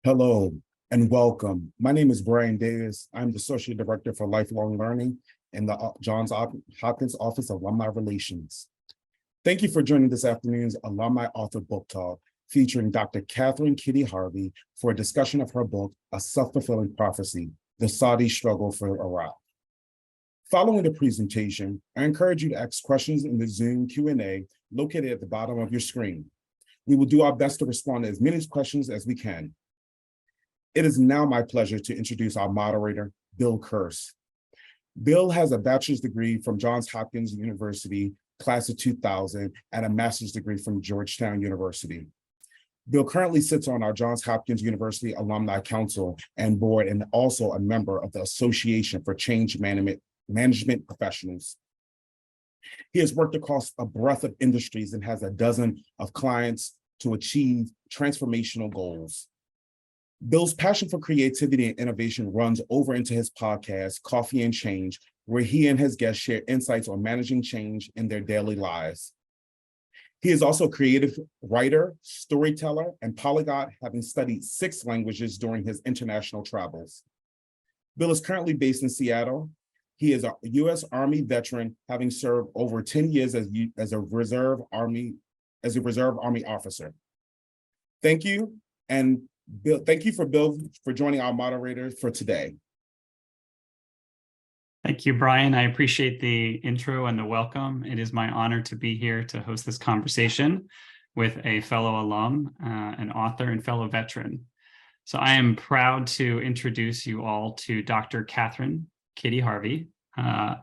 Hello and welcome. My name is Brian Davis. I'm the Associate Director for Lifelong Learning in the Johns Hopkins Office of Alumni Relations. Thank you for joining this afternoon's Alumni Author Book Talk featuring Dr. Katherine Harvey for a discussion of her book, A Self-Fulfilling Prophecy, The Saudi Struggle for Iraq. Following the presentation, I encourage you to ask questions in the Zoom Q&A located at the bottom of your screen. We will do our best to respond to as many questions as we can. It is now my pleasure to introduce our moderator, Bill Kirst. Bill has a bachelor's degree from Johns Hopkins University, class of 2000, and a master's degree from Georgetown University. Bill currently sits on our Johns Hopkins University Alumni Council and Board, and also a member of the Association for Change Management Professionals. He has worked across a breadth of industries and has a dozen of clients to achieve transformational goals. Bill's passion for creativity and innovation runs over into his podcast, Coffee and Change, where he and his guests share insights on managing change in their daily lives. He is also a creative writer, storyteller, and polyglot, having studied 6 languages during his international travels. Bill is currently based in Seattle. He is a U.S. Army veteran, having served over 10 years as a Reserve Army officer. Thank you, and Bill, thank you for joining our moderators for today. Thank you, Brian. I appreciate the intro and the welcome. It is my honor to be here to host this conversation with a fellow alum, an author, and fellow veteran. So I am proud to introduce you all to Dr. Katherine Harvey,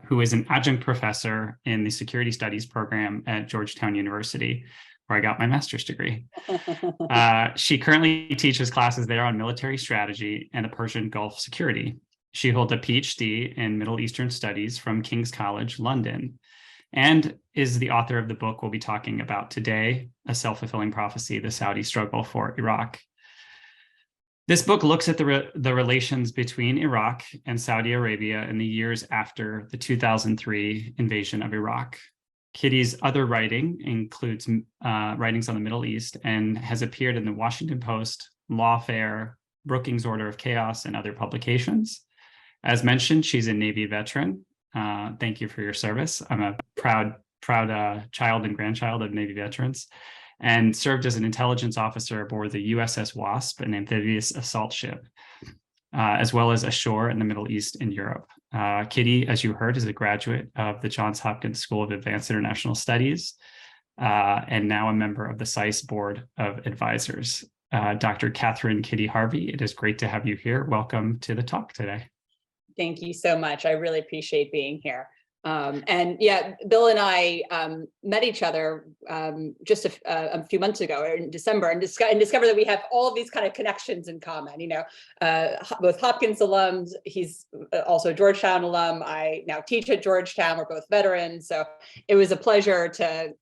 who is an adjunct professor in the Security Studies program at Georgetown University, where I got my master's degree. She currently teaches classes there on military strategy and the Persian Gulf security. She holds a PhD in Middle Eastern Studies from King's College, London, and is the author of the book we'll be talking about today, A Self-Fulfilling Prophecy, The Saudi Struggle for Iraq. This book looks at the relations between Iraq and Saudi Arabia in the years after the 2003 invasion of Iraq. Kitty's other writing includes writings on the Middle East and has appeared in the Washington Post, Lawfare, Brookings Order of Chaos, and other publications. As mentioned, she's a Navy veteran. Thank you for your service. I'm a proud child and grandchild of Navy veterans, and served as an intelligence officer aboard the USS Wasp, an amphibious assault ship, as well as ashore in the Middle East and Europe. Kitty, as you heard, is a graduate of the Johns Hopkins School of Advanced International Studies, and now a member of the SAIS Board of Advisors. Dr. Katherine Harvey, it is great to have you here. Welcome to the talk today. Thank you so much. I really appreciate being here. And yeah, Bill and I met each other just a few months ago in December, and discovered that we have all of these kind of connections in common. You know, both Hopkins alums. He's also a Georgetown alum. I now teach at Georgetown. We're both veterans, so it was a pleasure to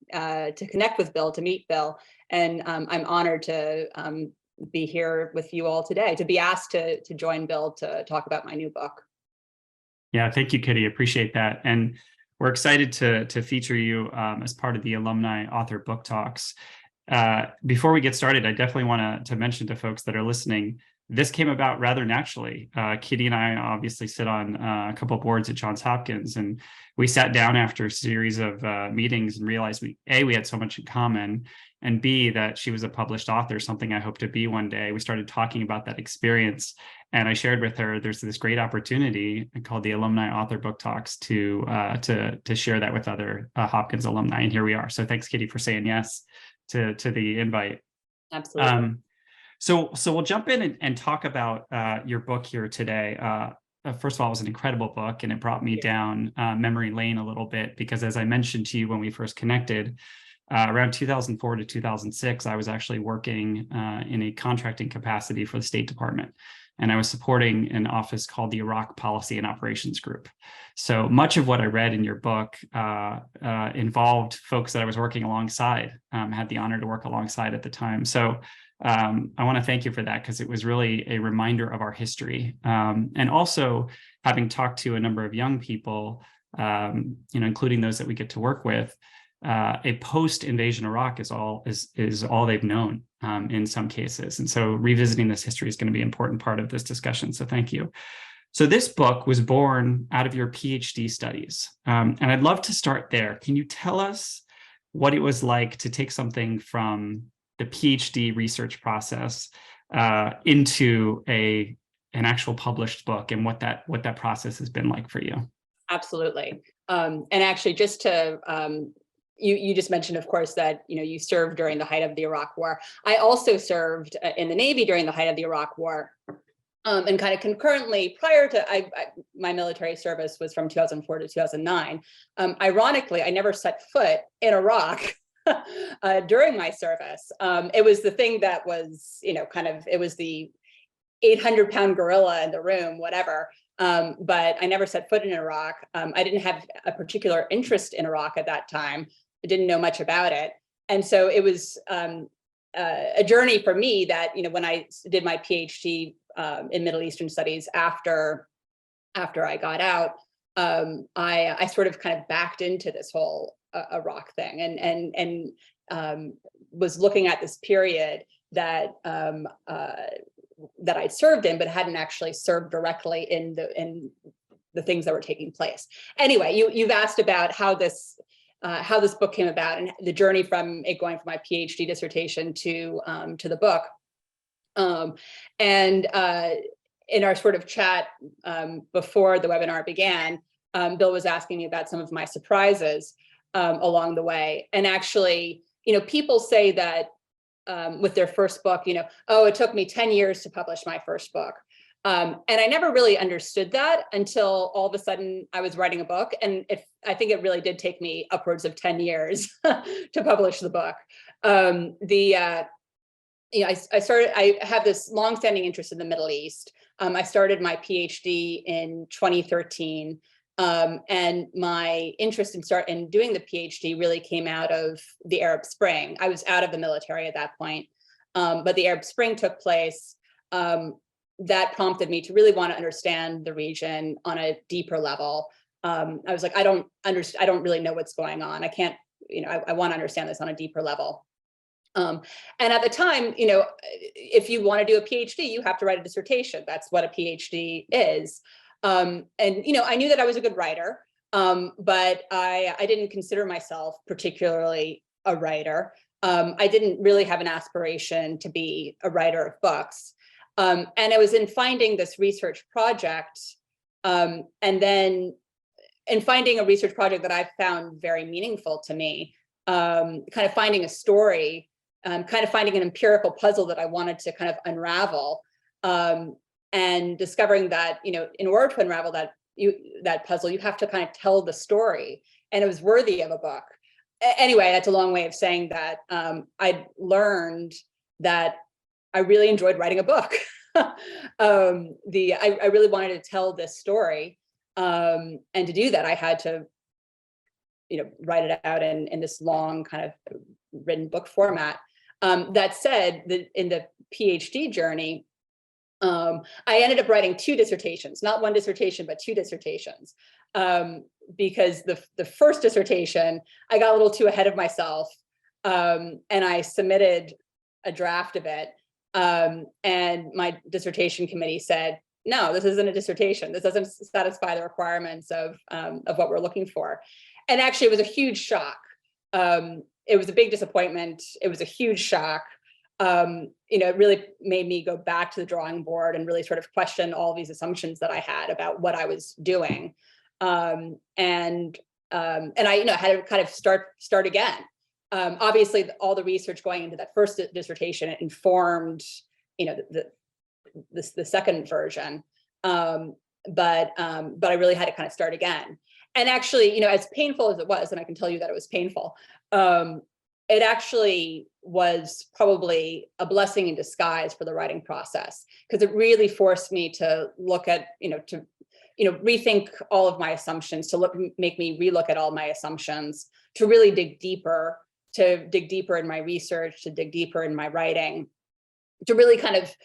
connect with Bill, to meet Bill, and I'm honored to be here with you all today, to be asked to join Bill to talk about my new book. Yeah, thank you, Kitty. Appreciate that. And we're excited to feature you as part of the Alumni Author Book Talks. Before we get started, I definitely want to mention to folks that are listening, this came about rather naturally. Kitty and I obviously sit on a couple of boards at Johns Hopkins, and we sat down after a series of meetings and realized we had so much in common, and B, that she was a published author, something I hope to be one day. We started talking about that experience, and I shared with her there's this great opportunity called the Alumni Author Book Talks to share that with other Hopkins alumni, and here we are. So thanks, Kitty, for saying yes to the invite. Absolutely. So we'll jump in and talk about your book here today. First of all, it was an incredible book, and it brought me down memory lane a little bit, because as I mentioned to you when we first connected, around 2004 to 2006, I was actually working in a contracting capacity for the State Department, and I was supporting an office called the Iraq Policy and Operations Group. So much of what I read in your book involved folks that I was working alongside, had the honor to work alongside at the time. So I want to thank you for that, because it was really a reminder of our history. And also, having talked to a number of young people, including those that we get to work with, a post-invasion Iraq is all they've known in some cases. And so revisiting this history is going to be an important part of this discussion. So thank you. So this book was born out of your PhD studies. And I'd love to start there. Can you tell us what it was like to take something from the PhD research process into an actual published book, and what that process has been like for you? Absolutely. And actually, just to you just mentioned, of course, that you served during the height of the Iraq War. I also served in the Navy during the height of the Iraq War. And kind of concurrently, prior to my military service was from 2004 to 2009. Ironically, I never set foot in Iraq during my service. It was the thing that was, it was the 800-pound gorilla in the room, whatever. But I never set foot in Iraq. I didn't have a particular interest in Iraq at that time. I didn't know much about it. And so it was a journey for me that, when I did my PhD in Middle Eastern studies after I got out, I sort of kind of backed into this whole Iraq thing and was looking at this period that that I'd served in, but hadn't actually served directly in the things that were taking place. Anyway, you've asked about how this book came about and the journey from it going from my PhD dissertation to the book. And in our sort of chat before the webinar began, Bill was asking me about some of my surprises along the way. And actually, people say that with their first book, oh, it took me 10 years to publish my first book. And I never really understood that until all of a sudden I was writing a book. And I think it really did take me upwards of 10 years to publish the book. I have this longstanding interest in the Middle East. I started my PhD in 2013. And my interest in doing the PhD really came out of the Arab Spring. I was out of the military at that point, but the Arab Spring took place. That prompted me to really want to understand the region on a deeper level. I was like, I don't really know what's going on. I can't, I want to understand this on a deeper level. And at the time, if you want to do a PhD, you have to write a dissertation. That's what a PhD is. And I knew that I was a good writer, but I didn't consider myself particularly a writer. I didn't really have an aspiration to be a writer of books. And it was in finding this research project, and then in finding a research project that I found very meaningful to me, kind of finding a story, kind of finding an empirical puzzle that I wanted to kind of unravel, and discovering that, in order to unravel that puzzle, you have to kind of tell the story, and it was worthy of a book. Anyway, that's a long way of saying that I learned that I really enjoyed writing a book. I really wanted to tell this story, and to do that, I had to, write it out in this long kind of written book format. That said, in the PhD journey, I ended up writing 2 dissertations, not one dissertation, but 2 dissertations, because the first dissertation, I got a little too ahead of myself, and I submitted a draft of it. And my dissertation committee said, no, this isn't a dissertation. This doesn't satisfy the requirements of what we're looking for. And actually, it was a huge shock. It was a big disappointment. It was a huge shock. It really made me go back to the drawing board and really sort of question all these assumptions that I had about what I was doing. And I, had to kind of start again. Obviously, all the research going into that first dissertation informed, the second version. But I really had to kind of start again. And actually, as painful as it was, and I can tell you that it was painful, it actually was probably a blessing in disguise for the writing process, because it really forced me to look at, rethink all of my assumptions, to make me relook at all my assumptions, to really dig deeper in my research, to dig deeper in my writing, to really kind of,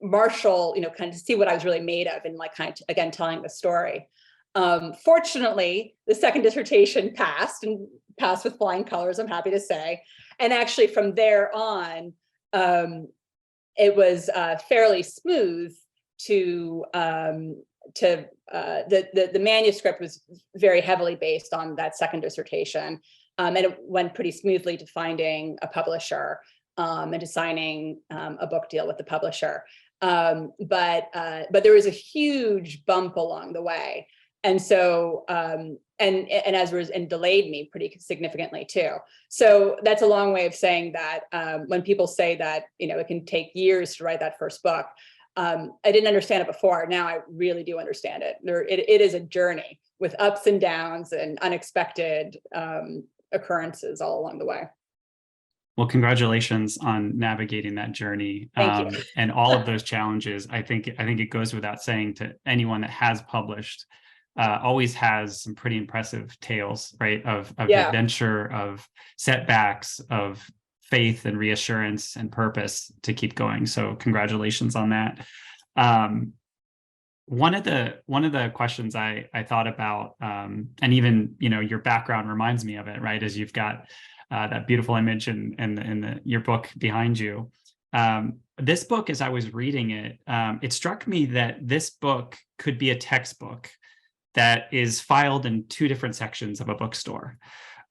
marshal, kind of see what I was really made of, and like kind of, again, telling the story. Fortunately, the second dissertation passed, and passed with flying colors, I'm happy to say. And actually from there on, it was fairly smooth to the manuscript was very heavily based on that second dissertation. And it went pretty smoothly to finding a publisher and to signing a book deal with the publisher. But there was a huge bump along the way. And so, and delayed me pretty significantly too. So that's a long way of saying that when people say that, it can take years to write that first book, I didn't understand it before. Now I really do understand it. It is a journey with ups and downs and unexpected occurrences all along the way. Well, congratulations on navigating that journey and all of those challenges. I think it goes without saying to anyone that has published, always has some pretty impressive tales, right? Of adventure, of setbacks, of faith and reassurance and purpose to keep going. So congratulations on that. One of the questions I thought about, and even your background reminds me of it, right? As you've got that beautiful image and your book behind you. This book, as I was reading it, it struck me that this book could be a textbook that is filed in two different sections of a bookstore.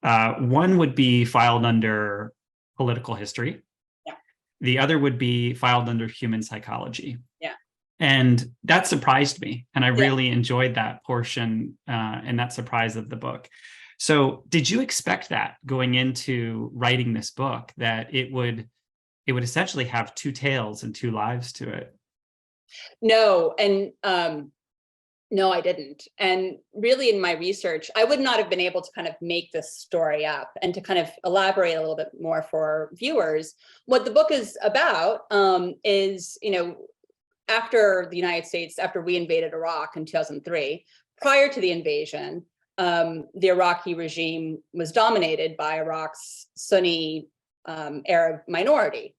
One would be filed under political history. Yeah. The other would be filed under human psychology. Yeah. And that surprised me. And I really enjoyed that portion and that surprise of the book. So did you expect that going into writing this book, that it would essentially have two tales and two lives to it? No, and no, I didn't. And really in my research, I would not have been able to kind of make this story up. And to kind of elaborate a little bit more for viewers, what the book is about is, after the United States, after we invaded Iraq in 2003, prior to the invasion, the Iraqi regime was dominated by Iraq's Sunni Arab minority.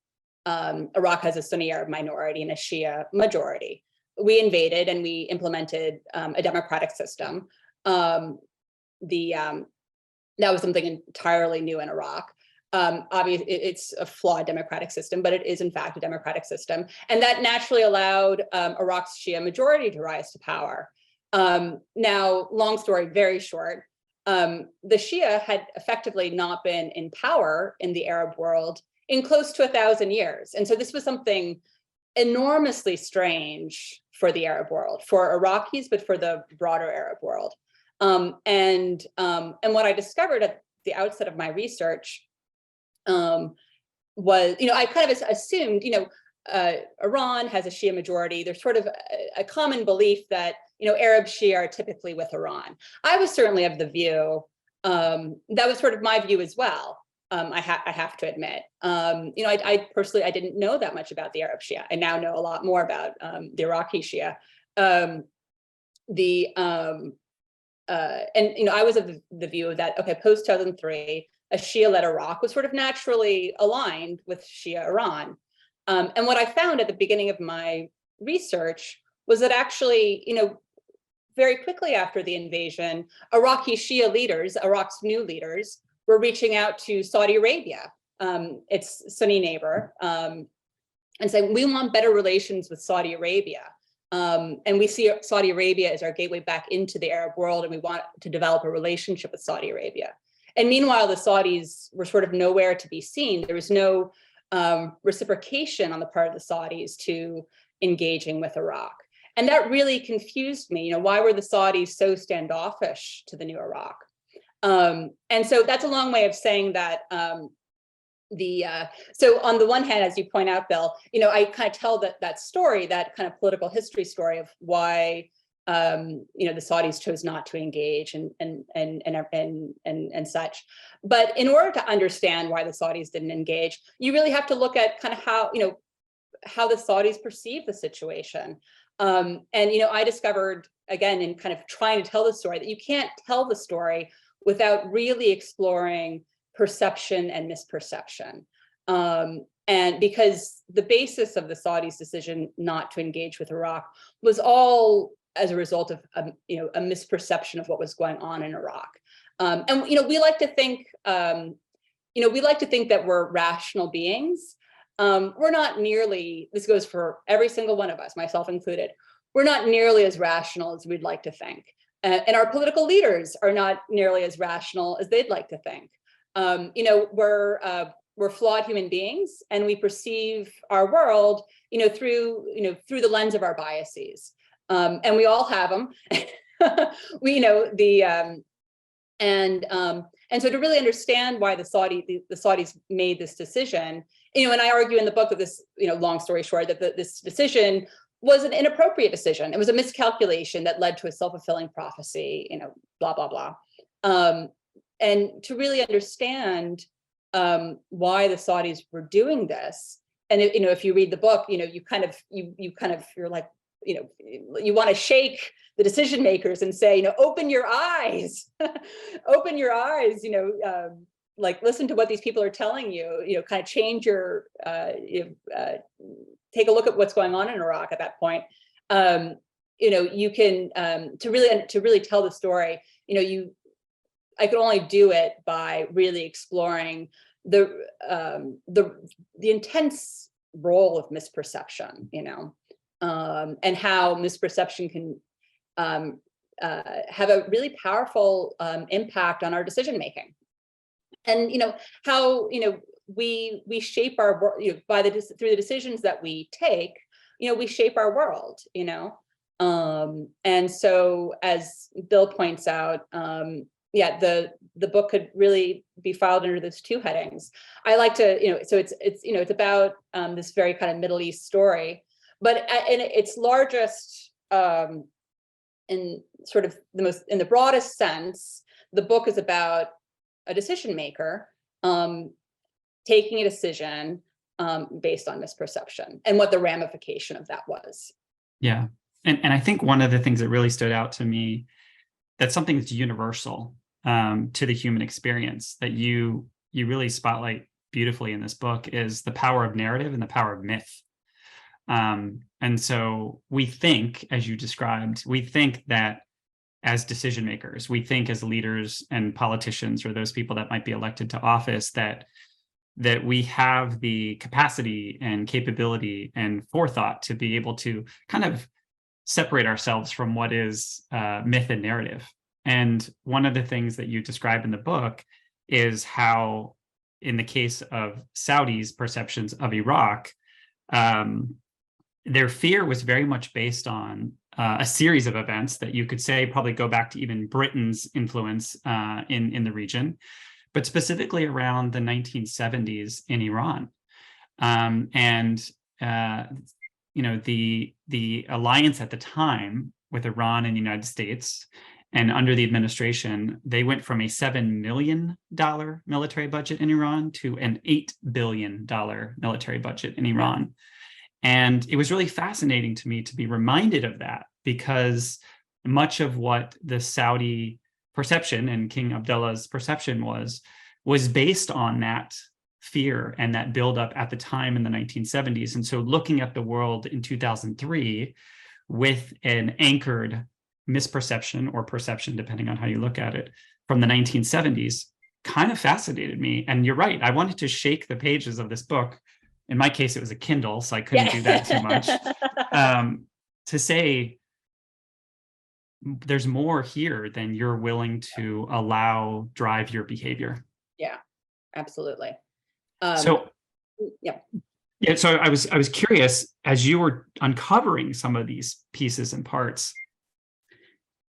Iraq has a Sunni Arab minority and a Shia majority. We invaded and we implemented a democratic system. That was something entirely new in Iraq. Obviously, it's a flawed democratic system, but it is in fact a democratic system. And that naturally allowed Iraq's Shia majority to rise to power. Now, long story, very short, the Shia had effectively not been in power in the Arab world in close to 1,000 years. And so this was something enormously strange for the Arab world, for Iraqis, but for the broader Arab world. And what I discovered at the outset of my research was, I kind of assumed, Iran has a Shia majority. There's sort of a common belief that, Arab Shia are typically with Iran. I was certainly of the view, that was sort of my view as well. I have to admit, I personally, I didn't know that much about the Arab Shia. I now know a lot more about the Iraqi Shia. And I was of the view that, okay, post 2003, a Shia-led Iraq was sort of naturally aligned with Shia Iran. And what I found at the beginning of my research was that actually, very quickly after the invasion, Iraqi Shia leaders, Iraq's new leaders, were reaching out to Saudi Arabia, its Sunni neighbor, and saying, we want better relations with Saudi Arabia. And we see Saudi Arabia as our gateway back into the Arab world, and we want to develop a relationship with Saudi Arabia. And meanwhile, the Saudis were sort of nowhere to be seen. There was no reciprocation on the part of the Saudis to engaging with Iraq. And that really confused me. Why were the Saudis so standoffish to the new Iraq? And so that's a long way of saying that so on the one hand, as you point out, Bill, I kind of tell that story, that kind of political history story of why the Saudis chose not to engage and such. But in order to understand why the Saudis didn't engage, you really have to look at kind of how the Saudis perceive the situation. And I discovered, again, in kind of trying to tell the story, that you can't tell the story without really exploring perception and misperception. And because the basis of the Saudis' decision not to engage with Iraq was all as a result of a misperception of what was going on in Iraq. And we like to think that we're rational beings. We're not nearly, this goes for every single one of us, myself included, we're not nearly as rational as we'd like to think. And our political leaders are not nearly as rational as they'd like to think. We're flawed human beings, and we perceive our world, through the lens of our biases. And we all have them. And so to really understand why the Saudis made this decision, and I argue in the book of this, long story short, that this decision was an inappropriate decision. It was a miscalculation that led to a self-fulfilling prophecy, blah, blah, blah. And to really understand why the Saudis were doing this, and if you read the book, you're like, you want to shake the decision makers and say, open your eyes, open your eyes, like listen to what these people are telling you, kind of change your, take a look at what's going on in Iraq at that point. You can, to really tell the story, I could only do it by really exploring the intense role of misperception, and how misperception can have a really powerful impact on our decision making. And how we shape our world through the decisions that we take. We shape our world. And so, as Bill points out, the book could really be filed under those two headings. I like to, so it's about this very kind of Middle East story, but in its largest, in sort of in the broadest sense, the book is about a decision maker taking a decision based on misperception and what the ramification of that was. Yeah, and I think one of the things that really stood out to me, that's something that's universal to the human experience, that you really spotlight beautifully in this book, is the power of narrative and the power of myth. And so we think, as you described, we think that as decision makers, we think as leaders and politicians, or those people that might be elected to office, that we have the capacity and capability and forethought to be able to kind of separate ourselves from what is myth and narrative. And one of the things that you describe in the book is how, in the case of Saudis' perceptions of Iraq, their fear was very much based on a series of events that you could say probably go back to even Britain's influence in the region, but specifically around the 1970s in Iran. The alliance at the time with Iran and the United States, and under the administration, they went from a $7 million military budget in Iran to an $8 billion military budget in Iran. And it was really fascinating to me to be reminded of that, because much of what the Saudi perception and King Abdullah's perception was based on that fear and that buildup at the time in the 1970s. And so looking at the world in 2003 with an anchored misperception or perception, depending on how you look at it, from the 1970s kind of fascinated me. And you're right, I wanted to shake the pages of this book. In my case, it was a Kindle, so I couldn't do that too much. To say, there's more here than you're willing to allow drive your behavior. Yeah, absolutely. So I was curious, as you were uncovering some of these pieces and parts,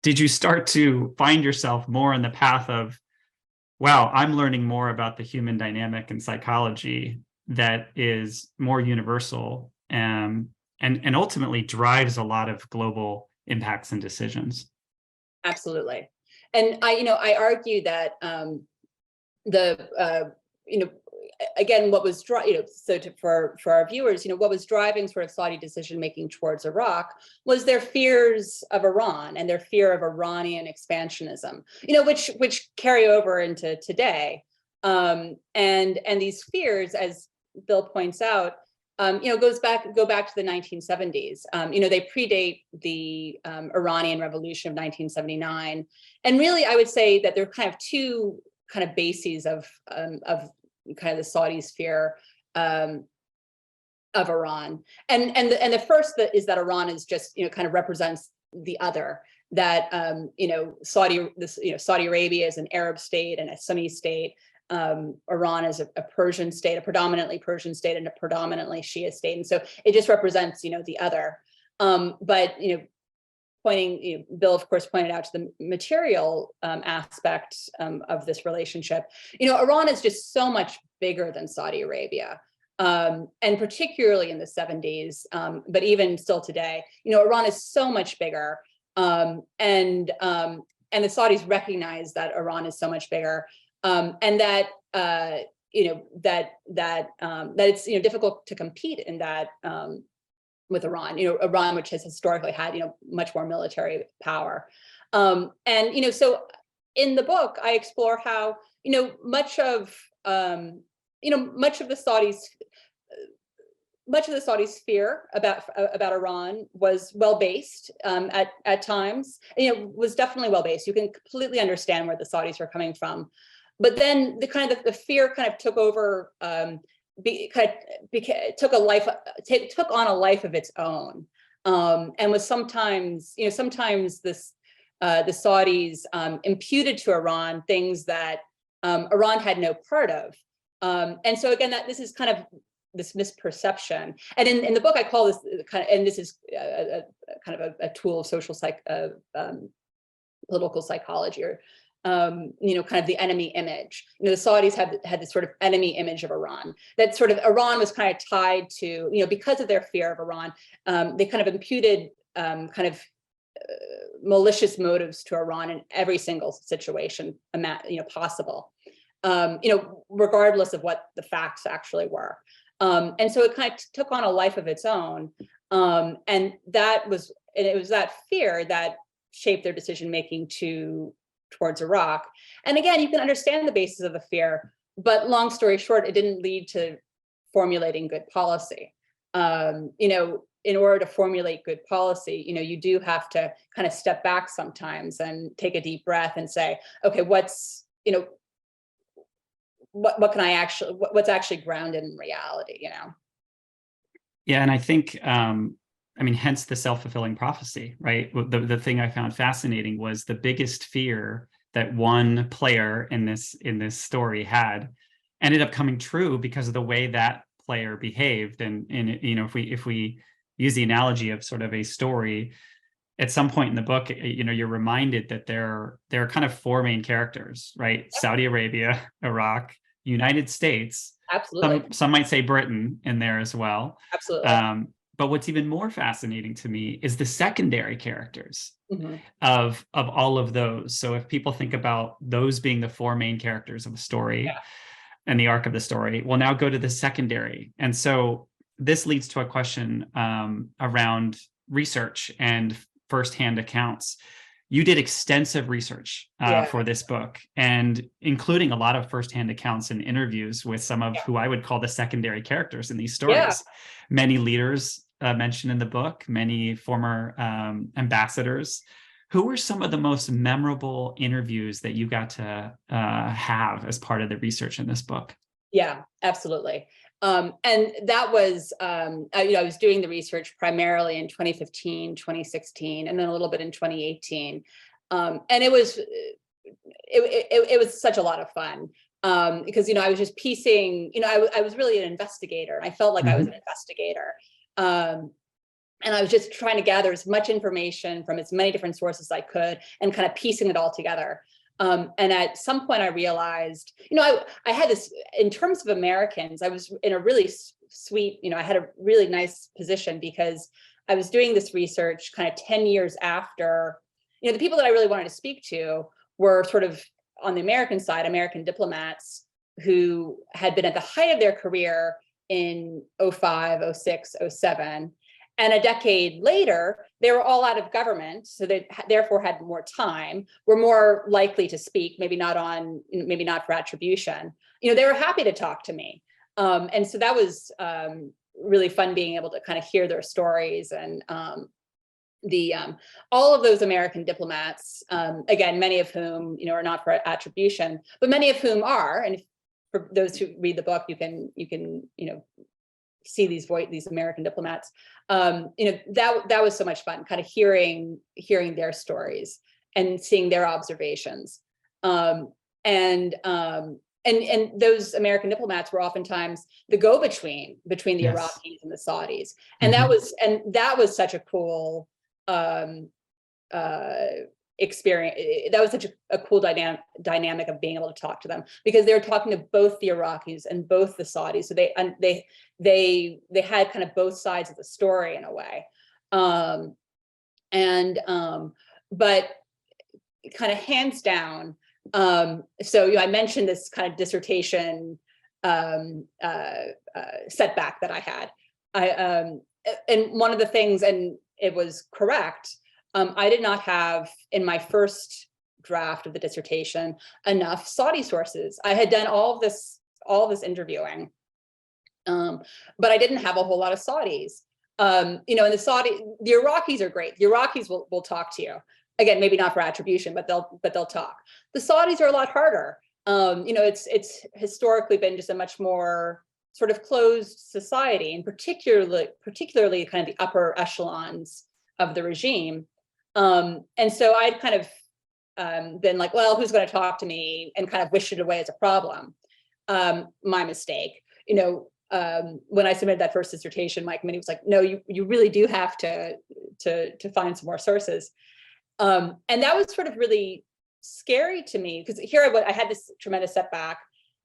did you start to find yourself more in the path of, wow, I'm learning more about the human dynamic and psychology that is more universal and ultimately drives a lot of global impacts and decisions? Absolutely. And I argue that again, what was for our viewers, what was driving sort of Saudi decision making towards Iraq was their fears of Iran and their fear of Iranian expansionism, which carry over into today. And these fears, as Bill points out, go back to the 1970s. They predate the Iranian Revolution of 1979, and really, I would say that there are kind of two kind of bases of kind of the Saudi sphere of Iran, and the first is that Iran is just kind of represents the other. That Saudi Arabia is an Arab state and a Sunni state. Iran is a Persian state, a predominantly Persian state, and a predominantly Shia state, and so it just represents the other. But Bill of course pointed out to the material aspect of this relationship. Iran is just so much bigger than Saudi Arabia, and particularly in the 70s, but even still today, Iran is so much bigger, and the Saudis recognize that Iran is so much bigger. And that that it's difficult to compete in that with Iran. Iran, which has historically had much more military power, and so in the book I explore how much of the Saudis' fear about Iran was well based at times. Was definitely well based. You can completely understand where the Saudis were coming from. But then the fear kind of took over, took on a life of its own, and was sometimes the Saudis imputed to Iran things that Iran had no part of, and so again this is kind of this misperception. And in the book I call this and this is kind of a tool of political psychology, or kind of the enemy image. The Saudis had this sort of enemy image of Iran, that sort of Iran was kind of tied to, because of their fear of Iran, they kind of imputed malicious motives to Iran in every single situation, possible, regardless of what the facts actually were. And so it kind of took on a life of its own. And it was that fear that shaped their decision making towards Iraq. And again, you can understand the basis of the fear, but long story short, it didn't lead to formulating good policy. In order to formulate good policy, you do have to kind of step back sometimes and take a deep breath and say, okay, what's actually grounded in reality, Yeah, and I think hence the self-fulfilling prophecy, right? The thing I found fascinating was the biggest fear that one player in this story had ended up coming true because of the way that player behaved. And if we use the analogy of sort of a story, at some point in the book, you're reminded that there are kind of four main characters, right? Yep. Saudi Arabia, Iraq, United States. Absolutely. Some might say Britain in there as well. Absolutely. But what's even more fascinating to me is the secondary characters of all of those. So if people think about those being the four main characters of a story and the arc of the story, we'll now go to the secondary. And so this leads to a question around research and firsthand accounts. You did extensive research for this book, and including a lot of firsthand accounts and interviews with some of who I would call the secondary characters in these stories. Yeah. Many leaders mentioned in the book, many former ambassadors. Who were some of the most memorable interviews that you got to have as part of the research in this book? Yeah, absolutely. And that was, I was doing the research primarily in 2015, 2016, and then a little bit in 2018. And it was such a lot of fun because, I was just piecing, I was really an investigator. I felt like I was an investigator. And I was just trying to gather as much information from as many different sources as I could and kind of piecing it all together. And at some point I realized, I had this, in terms of Americans, I was in a really sweet, I had a really nice position because I was doing this research kind of 10 years after, the people that I really wanted to speak to were sort of on the American side, American diplomats who had been at the height of their career in 05, 06, 07. And a decade later, they were all out of government, so they therefore had more time, were more likely to speak, maybe not for attribution. They were happy to talk to me. And so that was really fun being able to kind of hear their stories. And all of those American diplomats, again, many of whom, are not for attribution, but many of whom are. And for those who read the book, you can see these American diplomats. That was so much fun, kind of hearing their stories and seeing their observations. And those American diplomats were oftentimes the go-between between the Yes. Iraqis and the Saudis, and that was such a cool experience. That was such a cool dynamic of being able to talk to them, because they were talking to both the Iraqis and both the Saudis, so they had kind of both sides of the story in a way, but kind of hands down. So I mentioned this kind of dissertation setback that I had. And one of the things, and it was correct, I did not have in my first draft of the dissertation enough Saudi sources. I had done all this interviewing, but I didn't have a whole lot of Saudis. And the Iraqis are great. The Iraqis will talk to you. Again, maybe not for attribution, but they'll talk. The Saudis are a lot harder. It's historically been just a much more sort of closed society, and particularly kind of the upper echelons of the regime. And so I'd kind of been like, well, who's going to talk to me, and kind of wished it away as a problem. My mistake. When I submitted that first dissertation, my committee was like, no, you really do have to find some more sources. And that was sort of really scary to me, because here I had this tremendous setback,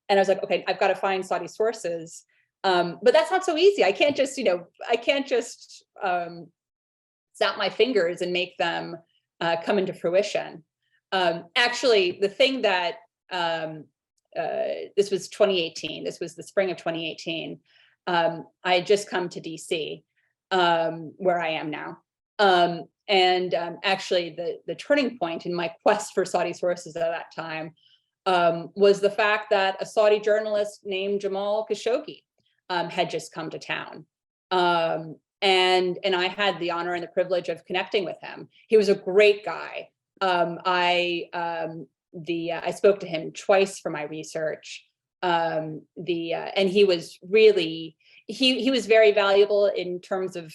and I was like, okay, I've got to find Saudi sources, but that's not so easy. I can't just snap my fingers and make them come into fruition. Actually, the thing that this was 2018. This was the spring of 2018. I had just come to DC, where I am now. Actually, the turning point in my quest for Saudi sources at that time was the fact that a Saudi journalist named Jamal Khashoggi had just come to town. And I had the honor and the privilege of connecting with him. He was a great guy. I spoke to him twice for my research. And he was really, he was very valuable in terms of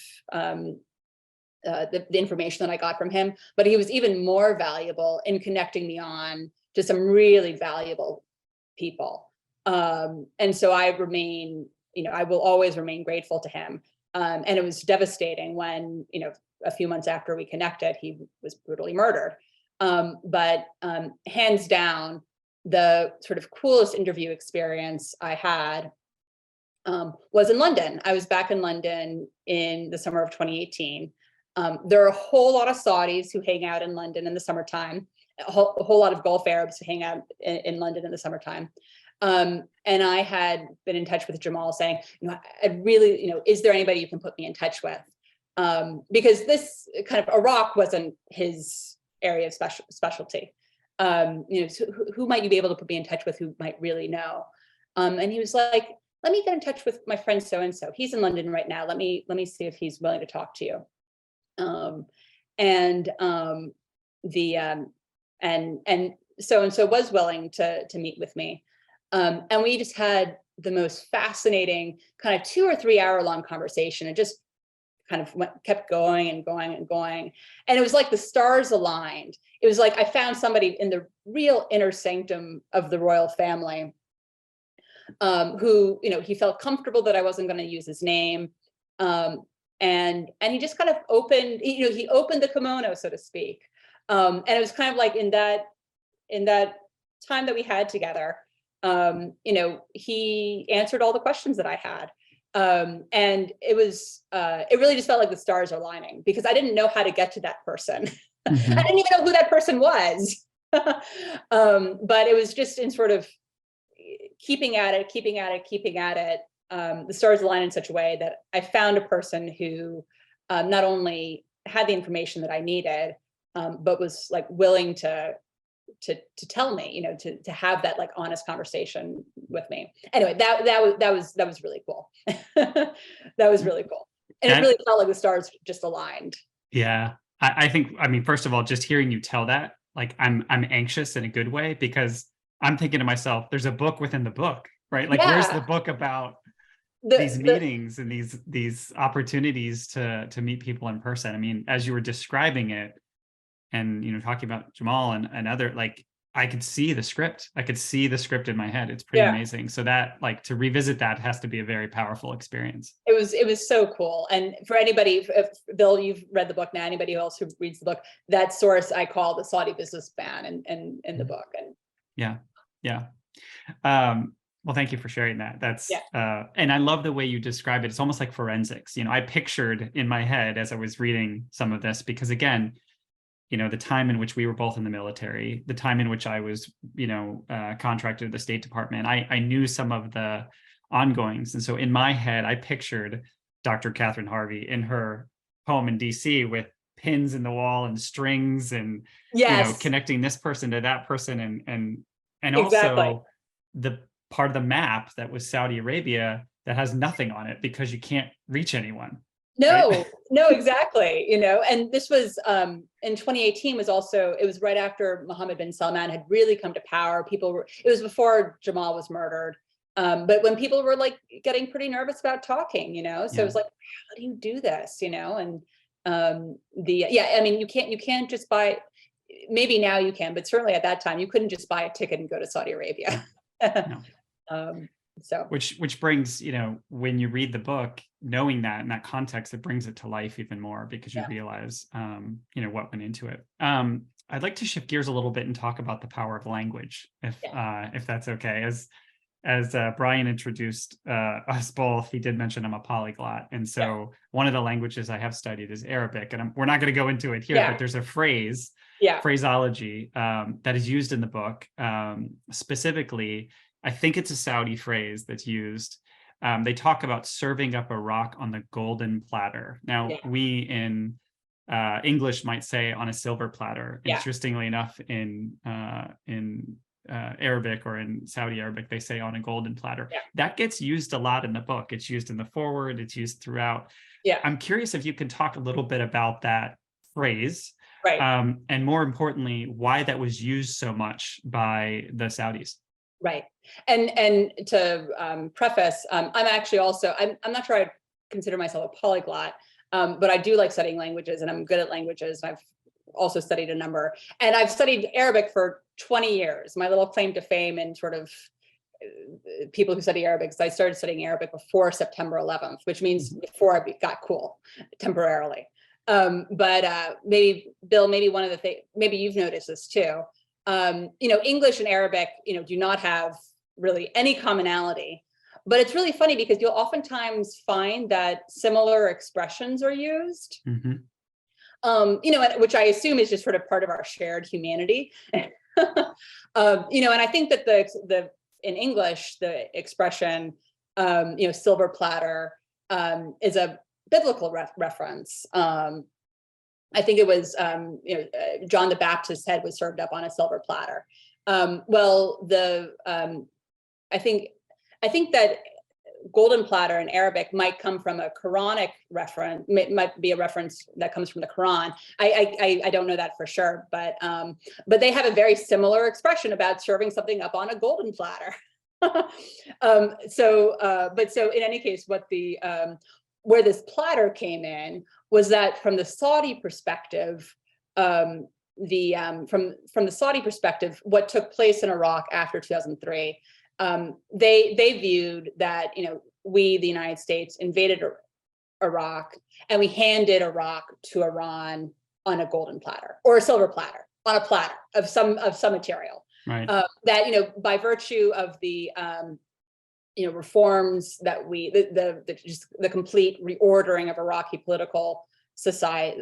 the information that I got from him, but he was even more valuable in connecting me on to some really valuable people. And so I will always remain grateful to him. And it was devastating when, a few months after we connected, he was brutally murdered. But hands down, the sort of coolest interview experience I had was in London. I was back in London in the summer of 2018. There are a whole lot of Saudis who hang out in London in the summertime, a whole lot of Gulf Arabs who hang out in London in the summertime. And I had been in touch with Jamal saying, I'd really, is there anybody you can put me in touch with? Because this kind of Iraq wasn't his area of specialty. So who might you be able to put me in touch with who might really know? And he was like, let me get in touch with my friend so-and-so. He's in London right now. Let me see if he's willing to talk to you. And so-and-so was willing to meet with me. And we just had the most fascinating kind of 2 or 3 hour long conversation. It just kind of kept going and going and going. And it was like the stars aligned. It was like I found somebody in the real inner sanctum of the royal family, who, he felt comfortable that I wasn't going to use his name. And he just kind of opened, he opened the kimono, so to speak. And it was kind of like in that time that we had together, he answered all the questions that I had. And it really just felt like the stars are aligning, because I didn't know how to get to that person. Mm-hmm. I didn't even know who that person was. But it was just in sort of keeping at it. The stars aligned in such a way that I found a person who not only had the information that I needed, but was like willing to to tell me, to have that like honest conversation with me. Anyway, that was really cool. That was really cool. And it really felt like the stars just aligned. Yeah. I think, I mean, first of all, just hearing you tell that, like I'm anxious in a good way, because I'm thinking to myself, there's a book within the book, right? Like, where's the book about these meetings and these opportunities to meet people in person? I mean, as you were describing it, and talking about Jamal and other, like, I could see the script. I could see the script in my head. It's pretty amazing. So that, like, to revisit that has to be a very powerful experience. It was so cool. And for anybody, if Bill, you've read the book now, anybody else who reads the book, that source I call the Saudi businessman in the book. And yeah. Well, thank you for sharing that. That's and I love the way you describe it. It's almost like forensics. I pictured in my head as I was reading some of this, because again, the time in which we were both in the military, the time in which I was, contracted to the State Department, I knew some of the ongoings. And so in my head, I pictured Dr. Katherine Harvey in her home in DC with pins in the wall and strings and, connecting this person to that person. And also the part of the map that was Saudi Arabia that has nothing on it because you can't reach anyone. No, right? No, exactly. And this was in 2018 was also, it was right after Mohammed bin Salman had really come to power. It was before Jamal was murdered. But when people were like getting pretty nervous about talking, so it was like, how do you do this? And I mean, you can't just buy, maybe now you can, but certainly at that time, you couldn't just buy a ticket and go to Saudi Arabia. No. So which brings, when you read the book, knowing that in that context, it brings it to life even more, because you realize, what went into it. I'd like to shift gears a little bit and talk about the power of language, if that's okay. As Brian introduced us both, he did mention I'm a polyglot. And so one of the languages I have studied is Arabic, and we're not going to go into it here, but there's a phraseology that is used in the book. Specifically, I think it's a Saudi phrase that's used. They talk about serving up a rock on the golden platter. Now, we in English might say on a silver platter. Interestingly enough, in Arabic or in Saudi Arabic, they say on a golden platter. That gets used a lot in the book. It's used in the foreword. It's used throughout. I'm curious if you can talk a little bit about that phrase. Right. And more importantly, why that was used so much by the Saudis. Right. And to preface, I'm actually also, I'm not sure I consider myself a polyglot, but I do like studying languages, and I'm good at languages. I've also studied a number, and I've studied Arabic for 20 years. My little claim to fame and sort of people who study Arabic, because I started studying Arabic before September 11th, which means before I got cool temporarily. But maybe Bill, maybe one of the things, maybe you've noticed this too. English and Arabic, do not have really any commonality, but it's really funny because you'll oftentimes find that similar expressions are used, which I assume is just sort of part of our shared humanity. And I think that in English, the expression, silver platter, is a biblical reference. I think it was, John the Baptist's head was served up on a silver platter. I think that golden platter in Arabic might come from a Quranic reference, might be a reference that comes from the Quran. I don't know that for sure, but they have a very similar expression about serving something up on a golden platter. So in any case, where this platter came in was that from the Saudi perspective, from the Saudi perspective, what took place in Iraq after 2003, they viewed that we, the United States, invaded Iraq, and we handed Iraq to Iran on a golden platter or a silver platter, on a platter of some material. Right. That by virtue of the reforms that the complete reordering of Iraqi political society,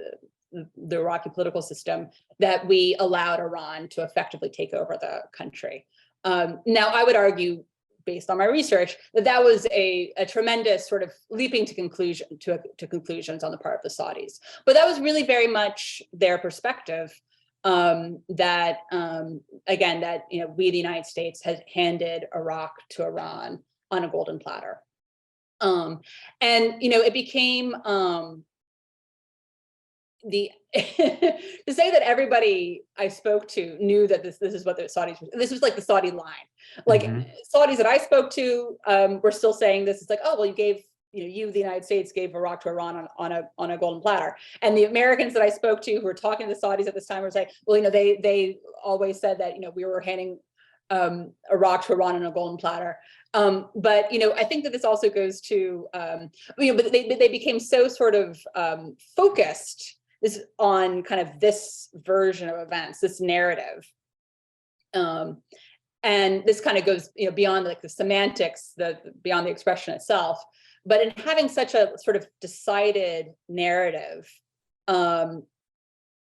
the Iraqi political system, that we allowed Iran to effectively take over the country. Now, I would argue, based on my research, that was a tremendous sort of leaping to conclusions on the part of the Saudis. But that was really very much their perspective. that again, that we, the United States, has handed Iraq to Iran on a golden platter. And it became the to say that everybody I spoke to knew that this is what the Saudis, this was like the Saudi line. Like Saudis that I spoke to were still saying this. It's like, oh, well, you gave, you, the United States, gave Iraq to Iran on a golden platter. And the Americans that I spoke to who were talking to the Saudis at this time were saying, well, they always said that, we were handing Iraq to Iran on a golden platter. But I think that this also goes to, but they became so sort of focused on kind of this version of events, this narrative. And this kind of goes, beyond like the semantics, beyond the expression itself. But in having such a sort of decided narrative, again,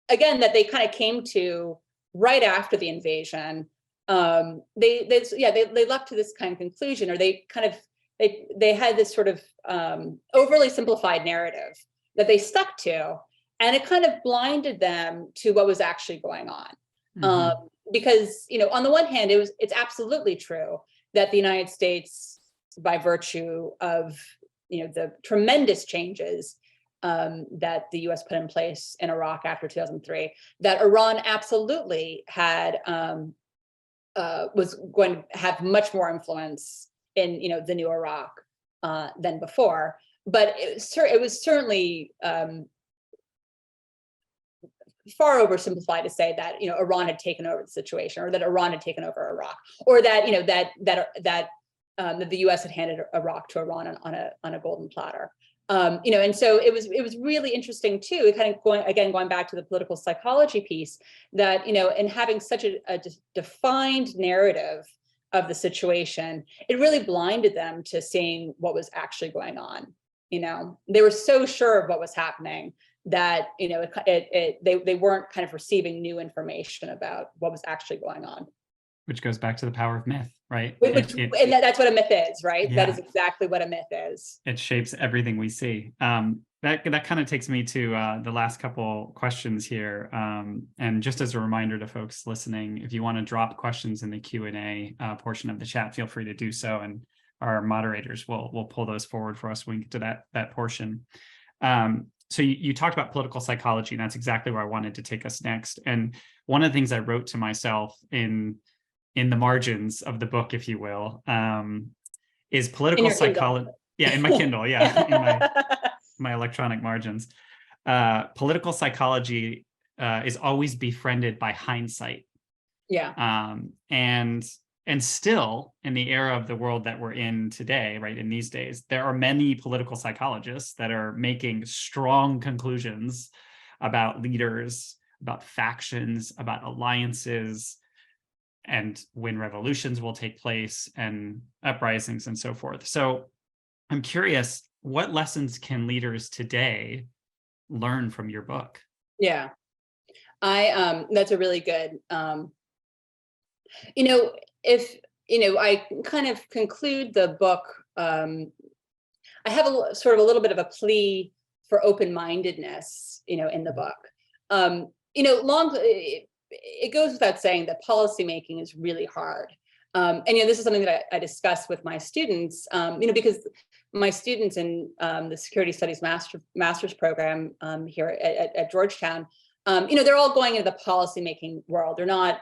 that they kind of came to right after the invasion, they leapt to this kind of conclusion, or they had this sort of overly simplified narrative that they stuck to, and it kind of blinded them to what was actually going on. Because on the one hand, it's absolutely true that the United States, by virtue of the tremendous changes that the U.S. put in place in Iraq after 2003, that Iran absolutely had was going to have much more influence in the new Iraq than before. But it was certainly far oversimplified to say that Iran had taken over the situation, or that Iran had taken over Iraq, or that that the U.S. had handed Iraq to Iran on a golden platter. And so it was really interesting too, kind of going back to the political psychology piece, that in having such a defined narrative of the situation, it really blinded them to seeing what was actually going on. They were so sure of what was happening that they weren't kind of receiving new information about what was actually going on. Which goes back to the power of myth, right? And that's what a myth is, right? Yeah. That is exactly what a myth is. It shapes everything we see. That kind of takes me to the last couple questions here. And just as a reminder to folks listening, if you want to drop questions in the Q&A portion of the chat, feel free to do so. And our moderators will pull those forward for us when we get to that portion. So you talked about political psychology, and that's exactly where I wanted to take us next. And one of the things I wrote to myself in the margins of the book, if you will, is political psychology. Yeah, in my Kindle, yeah, in my electronic margins. Political psychology is always befriended by hindsight. Yeah. And still, in the era of the world that we're in today, right, in these days, there are many political psychologists that are making strong conclusions about leaders, about factions, about alliances, and when revolutions will take place and uprisings and so forth. So I'm curious, what lessons can leaders today learn from your book? Yeah, that's a really good, if, I kind of conclude the book, I have a sort of a little bit of a plea for open-mindedness, in the book. It goes without saying that policymaking is really hard. And this is something that I discuss with my students, because my students in the Security Studies master's program here at Georgetown, they're all going into the policymaking world. They're not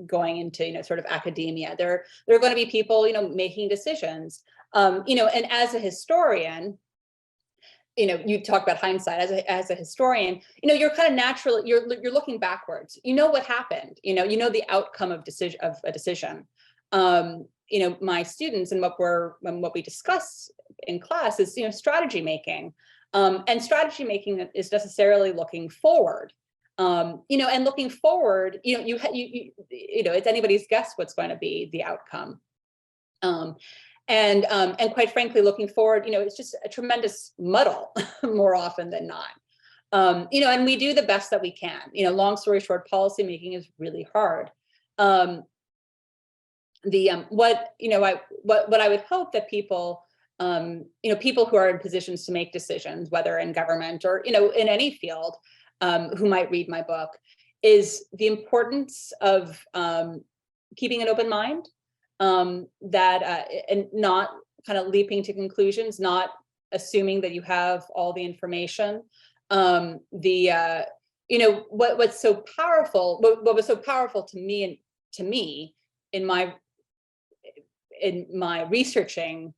going into sort of academia. They're going to be people making decisions. And as a historian, you talk about hindsight. As a historian, you're kind of naturally you're looking backwards. What happened. You know the outcome of a decision. My students and what we discuss in class is strategy making, and strategy making is necessarily looking forward. And looking forward, it's anybody's guess what's going to be the outcome. And quite frankly, looking forward, it's just a tremendous muddle more often than not. And we do the best that we can. Long story short, policymaking is really hard. What I would hope that people, people who are in positions to make decisions, whether in government or in any field, who might read my book, is the importance of keeping an open mind, that and not kind of leaping to conclusions, not assuming that you have all the information. What's so powerful, what was so powerful to me in my researching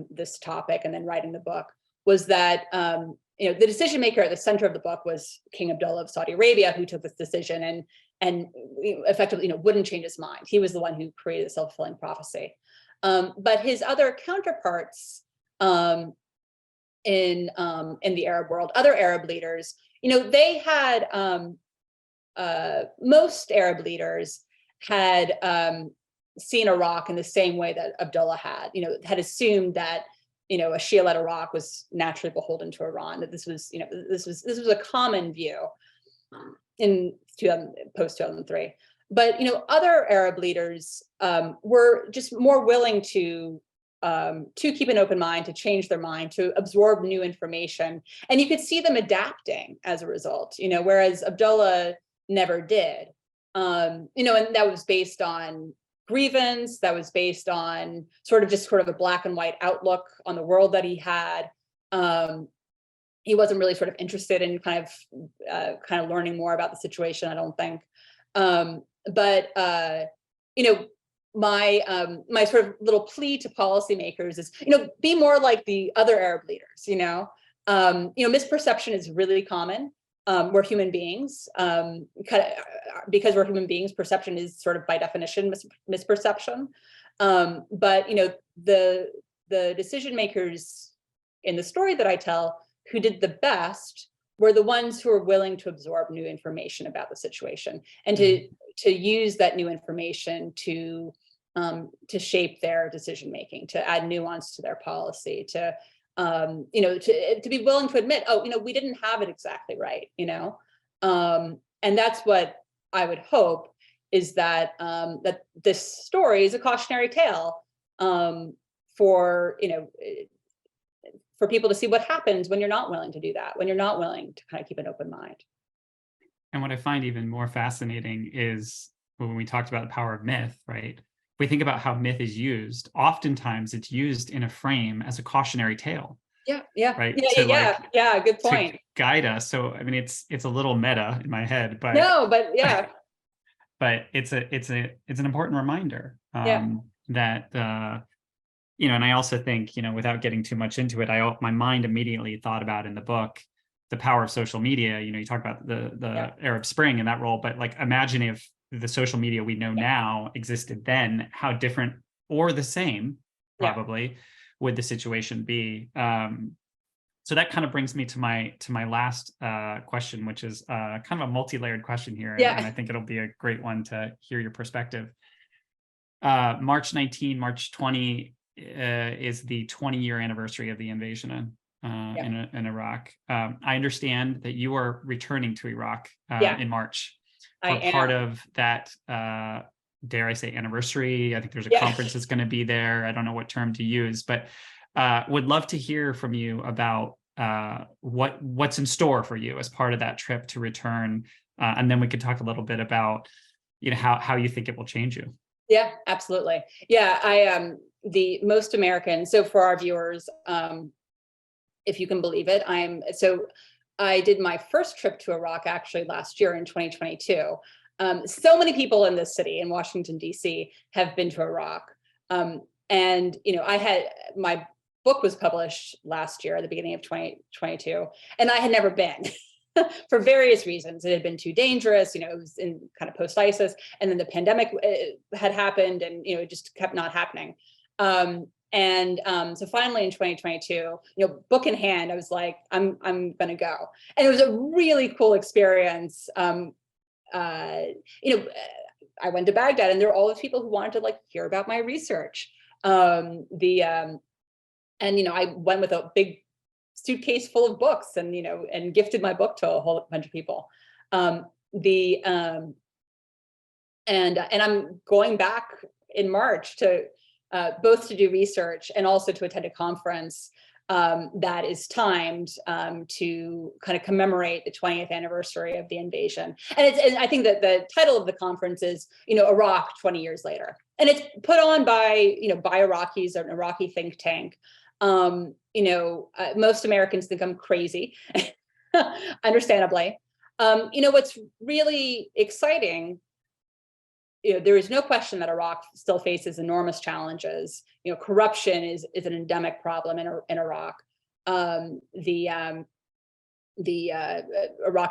this topic and then writing the book was that the decision maker at the center of the book was King Abdullah of Saudi Arabia, who took this decision and effectively wouldn't change his mind. He was the one who created the self-fulfilling prophecy. But his other counterparts in the Arab world, other Arab leaders, they had most Arab leaders had seen Iraq in the same way that Abdullah had assumed that a Shia-led Iraq was naturally beholden to Iran, that this was a common view in post 2003. But other Arab leaders were just more willing to keep an open mind, to change their mind, to absorb new information, and you could see them adapting as a result. Whereas Abdullah never did. And that was based on grievance, that was based on sort of a black and white outlook on the world that he had. He wasn't really sort of interested in kind of learning more about the situation, I don't think. My sort of little plea to policymakers is, be more like the other Arab leaders. Misperception is really common. We're human beings. Because we're human beings, perception is sort of by definition misperception. But the decision makers in the story that I tell who did the best were the ones who were willing to absorb new information about the situation and to use that new information to shape their decision making, to add nuance to their policy, to be willing to admit, we didn't have it exactly right, and that's what I would hope is that that this story is a cautionary tale for people to see what happens when you're not willing to do that, when you're not willing to kind of keep an open mind. And what I find even more fascinating is when we talked about the power of myth, right? We think about how myth is used. Oftentimes it's used in a frame as a cautionary tale. Yeah. Right. Yeah. Good point. To guide us. So, I mean, it's a little meta in my head, but yeah. But it's an important reminder that, and I also think, without getting too much into it, my mind immediately thought about in the book, the power of social media. You talk about the Arab Spring and that role, but like, imagine if the social media we know now existed then, how different or the same probably would the situation be. So that kind of brings me to my last question, which is kind of a multi-layered question here. And I think it'll be a great one to hear your perspective. March 19, March 20 is the 20-year anniversary of the invasion in Iraq. I understand that you are returning to Iraq in March. For part of that, dare I say, anniversary. I think there's a conference that's going to be there. I don't know what term to use, but would love to hear from you about what's in store for you as part of that trip to return, and then we could talk a little bit about how you think it will change you. Yeah, absolutely. Yeah, I the most Americans. So for our viewers, if you can believe it, I did my first trip to Iraq actually last year in 2022. So many people in this city, in Washington, D.C., have been to Iraq. And, my book was published last year at the beginning of 2022, and I had never been for various reasons. It had been too dangerous, it was in kind of post-ISIS, and then the pandemic had happened, and, it just kept not happening. So finally in 2022, book in hand, I was like, I'm going to go. And it was a really cool experience. I went to Baghdad, and there were all these people who wanted to hear about my research. I went with a big suitcase full of books and gifted my book to a whole bunch of people. And I'm going back in March to both to do research and also to attend a conference that is timed to kind of commemorate the 20th anniversary of the invasion. And I think that the title of the conference is, Iraq 20 years later. And it's put on by, by Iraqis, an Iraqi think tank. Most Americans think I'm crazy, understandably. What's really exciting, there is no question that Iraq still faces enormous challenges. Corruption is an endemic problem in Iraq. Iraq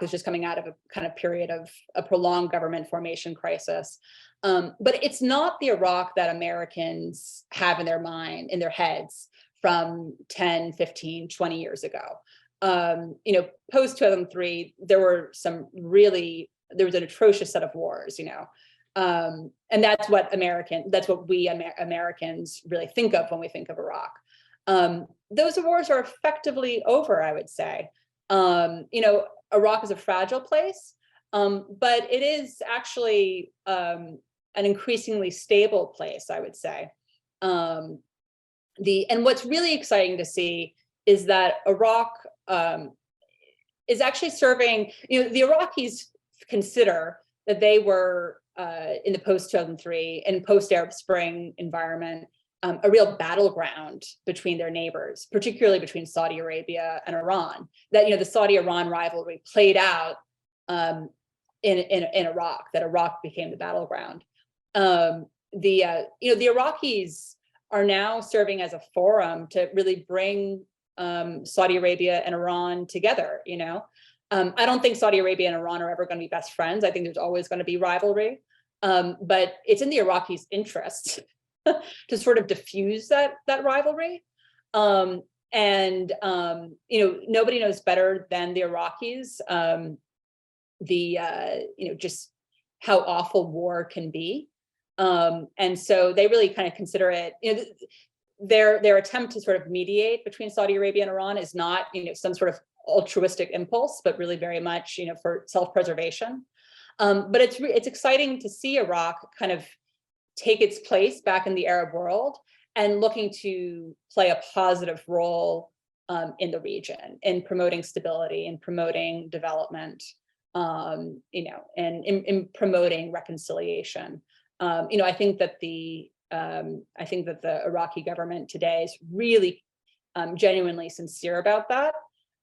is just coming out of a kind of period of a prolonged government formation crisis. But it's not the Iraq that Americans have in their heads from 10, 15, 20 years ago. Post 2003, there was an atrocious set of wars, and that's what we Americans really think of when we think of Iraq. Those wars are effectively over, I would say. Iraq is a fragile place, but it is actually an increasingly stable place, I would say. And what's really exciting to see is that Iraq is actually serving, the Iraqis consider that they were in the post-2003 and post-Arab Spring environment, a real battleground between their neighbors, particularly between Saudi Arabia and Iran. That, the Saudi-Iran rivalry played out in Iraq, that Iraq became the battleground. The Iraqis are now serving as a forum to really bring Saudi Arabia and Iran together. I don't think Saudi Arabia and Iran are ever going to be best friends. I think there's always going to be rivalry, but it's in the Iraqis' interest to sort of diffuse that rivalry. Nobody knows better than the Iraqis just how awful war can be. And so they really kind of consider it, their attempt to sort of mediate between Saudi Arabia and Iran is not, some sort of altruistic impulse, but really very much, for self-preservation. But it's exciting to see Iraq kind of take its place back in the Arab world and looking to play a positive role in the region, in promoting stability and promoting development, and in promoting reconciliation. I think that the Iraqi government today is really genuinely sincere about that.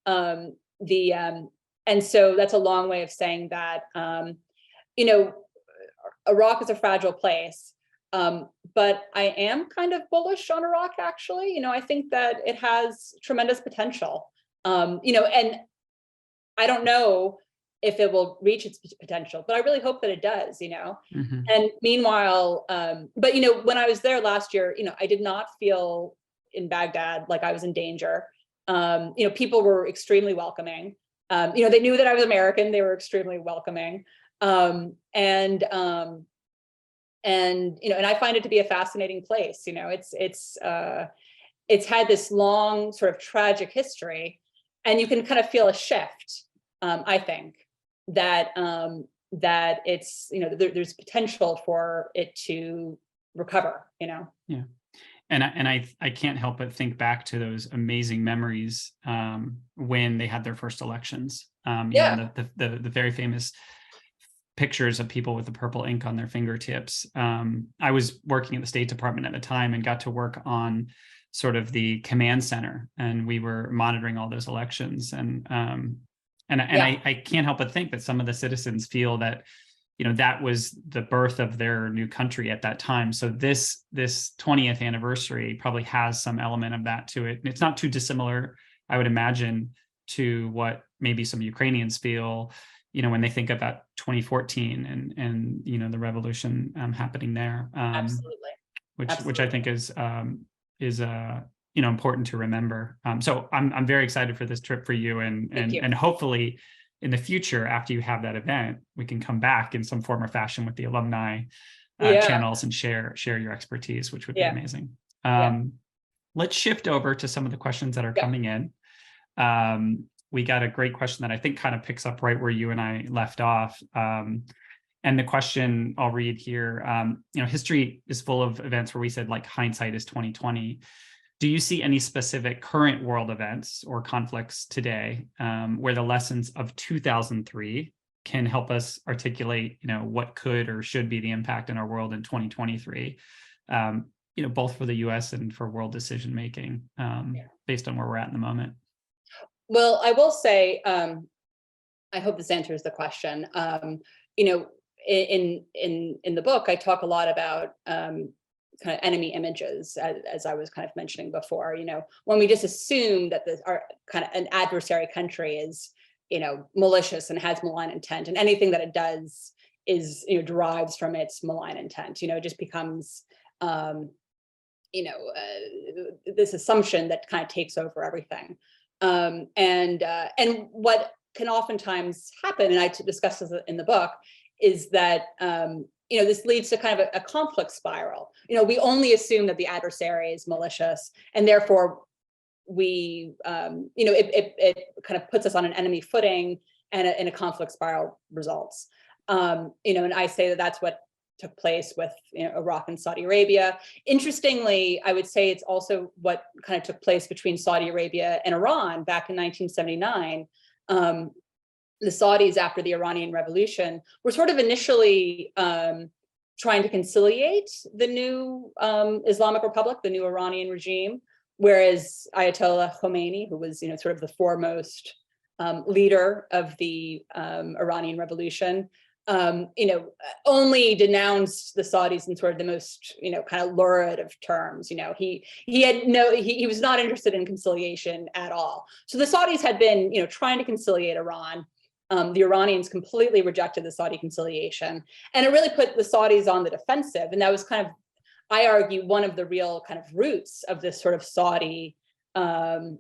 And so that's a long way of saying that, Iraq is a fragile place, but I am kind of bullish on Iraq, actually. I think that it has tremendous potential, and I don't know if it will reach its potential, but I really hope that it does, Mm-hmm. And meanwhile, but when I was there last year, I did not feel in Baghdad like I was in danger. People were extremely welcoming. They knew that I was American. They were extremely welcoming. And I find it to be a fascinating place. It's had this long sort of tragic history, and you can kind of feel a shift. I think that it's, there's potential for it to recover, Yeah. And I can't help but think back to those amazing memories when they had their first elections. The very famous pictures of people with the purple ink on their fingertips. I was working at the State Department at the time and got to work on sort of the command center, and we were monitoring all those elections. I can't help but think that some of the citizens feel that, that was the birth of their new country at that time. So this 20th anniversary probably has some element of that to it. And it's not too dissimilar, I would imagine, to what maybe some Ukrainians feel, when they think about 2014 and the revolution happening there. Absolutely. Which I think is important to remember. So I'm very excited for this trip for you, and hopefully in the future, after you have that event, we can come back in some form or fashion with the alumni channels and share your expertise, which would be amazing. Let's shift over to some of the questions that are coming in. We got a great question that I think kind of picks up right where you and I left off. And the question I'll read here, history is full of events where we said like hindsight is 2020. Do you see any specific current world events or conflicts today where the lessons of 2003 can help us articulate, what could or should be the impact in our world in 2023, both for the U.S. and for world decision making, based on where we're at in the moment? Well, I will say, I hope this answers the question. In the book, I talk a lot about kind of enemy images, as I was kind of mentioning before. When we just assume that our kind of an adversary country is, malicious and has malign intent, and anything that it does is, derives from its malign intent. It just becomes, this assumption that kind of takes over everything. And what can oftentimes happen, and I discuss this in the book, is that this leads to kind of a conflict spiral. We only assume that the adversary is malicious, and therefore we, it kind of puts us on an enemy footing, and a conflict spiral results. And I say that that's what took place with Iraq and Saudi Arabia. Interestingly, I would say it's also what kind of took place between Saudi Arabia and Iran back in 1979. The Saudis, after the Iranian Revolution, were sort of initially trying to conciliate the new Islamic Republic, the new Iranian regime, whereas Ayatollah Khomeini, who was sort of the foremost leader of the Iranian Revolution, only denounced the Saudis in sort of the most, kind of lurid of terms. He was not interested in conciliation at all. So the Saudis had been, trying to conciliate Iran. The Iranians completely rejected the Saudi conciliation, and it really put the Saudis on the defensive. And that was kind of, I argue, one of the real kind of roots of this sort of Saudi kind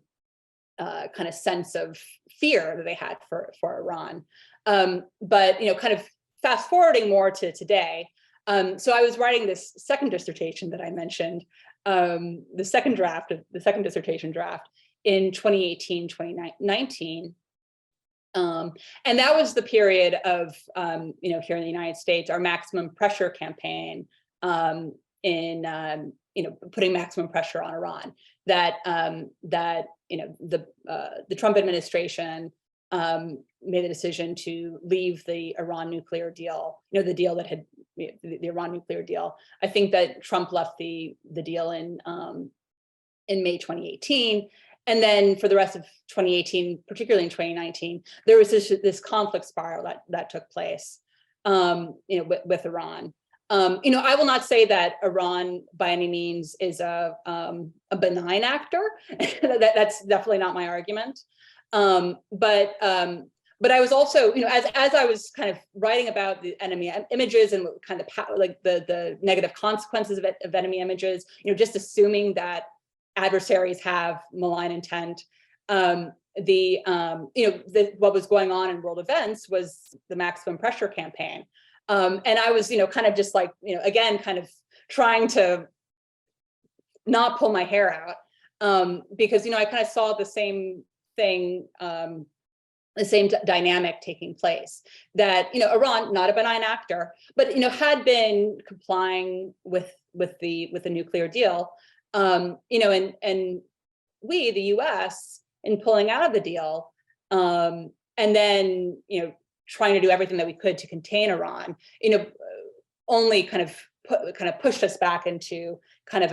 of sense of fear that they had for Iran. But kind of fast forwarding more to today. So I was writing this second dissertation that I mentioned, the second dissertation draft in 2018, 2019. And that was the period of, here in the United States, our maximum pressure campaign in, putting maximum pressure on Iran. That the Trump administration made the decision to leave the Iran nuclear deal, the deal that had the Iran nuclear deal. I think that Trump left the deal in May 2018. And then for the rest of 2018, particularly in 2019, there was this conflict spiral that took place, with Iran. I will not say that Iran by any means is a benign actor. That's definitely not my argument. But I was also, as I was kind of writing about the enemy images and kind of like the negative consequences of enemy images, just assuming that adversaries have malign intent. What was going on in world events was the maximum pressure campaign. And I was, kind of just like, again, kind of trying to not pull my hair out, because, I kind of saw the same thing, the same dynamic taking place, that, Iran, not a benign actor, but, had been complying with the nuclear deal. And we, the US, in pulling out of the deal, and then, trying to do everything that we could to contain Iran, only kind of pushed us back into kind of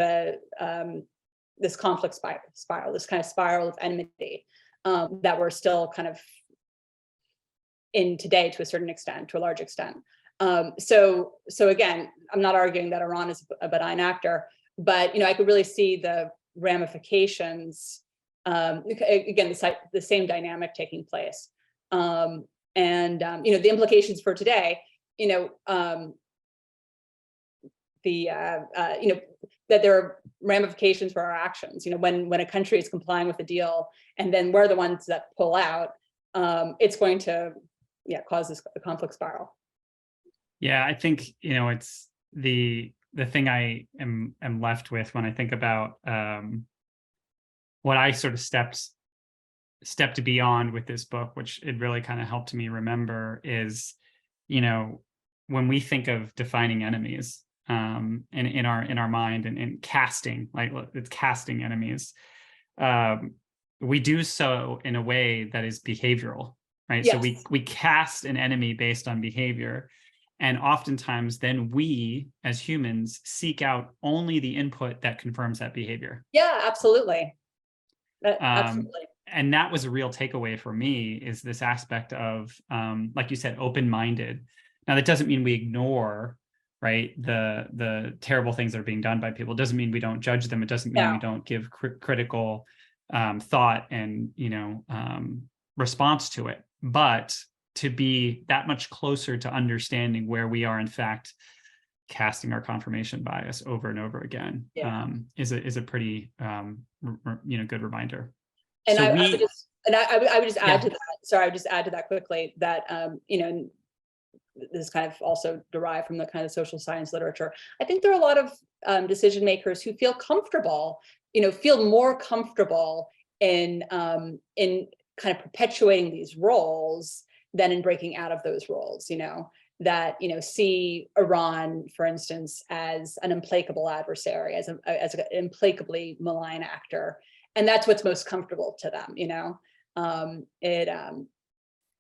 this conflict spiral, this kind of spiral of enmity, that we're still kind of in today to a certain extent, to a large extent. So again, I'm not arguing that Iran is a benign actor, but I could really see the ramifications. Again, the same dynamic taking place, and the implications for today. That there are ramifications for our actions. When a country is complying with the deal, and then we're the ones that pull out, it's going to cause this conflict spiral. Yeah, I think it's the thing I am left with when I think about what I sort of stepped beyond with this book, which it really kind of helped me remember, is when we think of defining enemies, in our mind, and casting, like it's casting enemies. We do so in a way that is behavioral, right? Yes. So we cast an enemy based on behavior. And oftentimes then we as humans seek out only the input that confirms that behavior. Yeah, absolutely. Absolutely. And that was a real takeaway for me, is this aspect of, like you said, open-minded. Now, that doesn't mean we ignore, right, the terrible things that are being done by people. It doesn't mean we don't judge them. It doesn't mean we don't give critical thought and, response to it. But to be that much closer to understanding where we are, in fact, casting our confirmation bias over and over again, is a pretty good reminder. And so I would just add to that. Sorry, I would just add to that quickly that this is kind of also derived from the kind of social science literature. I think there are a lot of decision makers who feel comfortable, feel more comfortable in kind of perpetuating these roles than in breaking out of those roles, that, see Iran, for instance, as an implacable adversary, as an implacably malign actor. And that's what's most comfortable to them,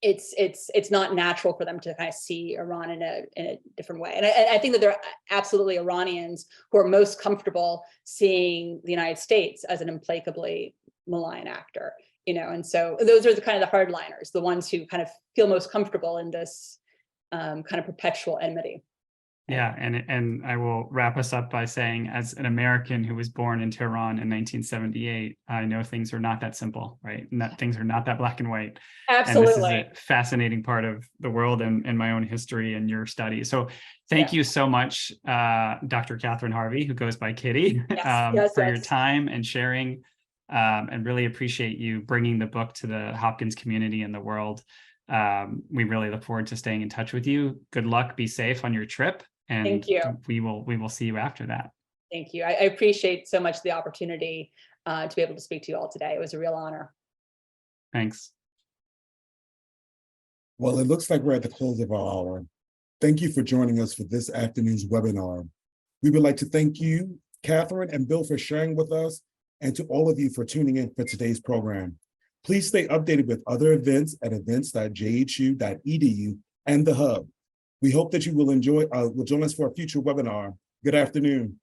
it's not natural for them to kind of see Iran in a different way. And I think that there are absolutely Iranians who are most comfortable seeing the United States as an implacably malign actor, and so those are the kind of the hardliners, the ones who kind of feel most comfortable in this kind of perpetual enmity. Yeah, and I will wrap us up by saying, as an American who was born in Tehran in 1978, I know things are not that simple, right? And that things are not that black and white. Absolutely. And this is a fascinating part of the world and my own history and your study. So thank you so much, Dr. Katherine Harvey, who goes by Kitty, for your time and sharing, and really appreciate you bringing the book to the Hopkins community and the world. We really look forward to staying in touch with you. Good luck, be safe on your trip. And thank you. We will see you after that. Thank you. I appreciate so much the opportunity to be able to speak to you all today. It was a real honor. Thanks. Well, it looks like we're at the close of our hour. Thank you for joining us for this afternoon's webinar. We would like to thank you, Katherine and Bill, for sharing with us, and to all of you for tuning in for today's program. Please stay updated with other events at events.jhu.edu and the Hub. We hope that you will join us for a future webinar. Good afternoon.